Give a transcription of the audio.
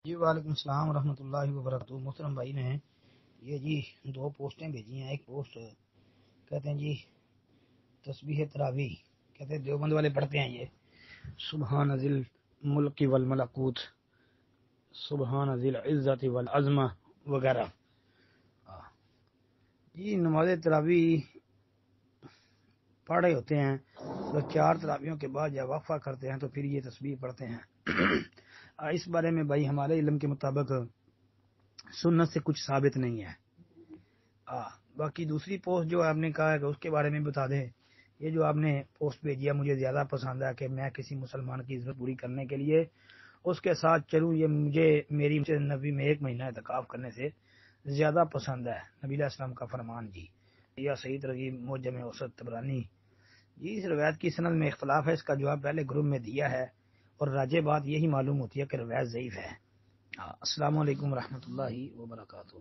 جی وعلیکم السلام ورحمۃ اللہ وبرکاتہ۔ محترم بھائی نے یہ جی 2 پوسٹیں بھیجی ہیں۔ ایک پوسٹ کہتے ہیں جی تسبیح تراویح، کہتے ہیں دیوبند والے پڑھتے ہیں یہ سبحان ذی الملک والملکوت، سبحان ذی العزت والعظمہ وغیرہ۔ جی نماز تراویح پڑھ رہے ہوتے ہیں تو 4 تراویحوں کے بعد جب وقفہ کرتے ہیں تو پھر یہ تسبیح پڑھتے ہیں۔ اس بارے میں بھائی ہمارے علم کے مطابق سنت سے کچھ ثابت نہیں ہے۔ باقی دوسری پوسٹ جو آپ نے کہا ہے کہ اس کے بارے میں بتا دیں، یہ جو آپ نے پوسٹ بھیجی ہے مجھے زیادہ پسند ہے کہ میں کسی مسلمان کی عزت پوری کرنے کے لیے اس کے ساتھ چلوں، یہ مجھے میری نبی میں 1 مہینہ اعتکاف کرنے سے زیادہ پسند ہے۔ نبی علیہ السلام کا فرمان جی یا سعید رضی معجم اوسط طبرانی۔ جی اس روایت کی سند میں اختلاف ہے، اس کا جواب پہلے گروپ میں دیا ہے اور راجح بات یہی معلوم ہوتی ہے کہ روایت ضعیف ہے۔ السلام علیکم ورحمۃ اللہ وبرکاتہ۔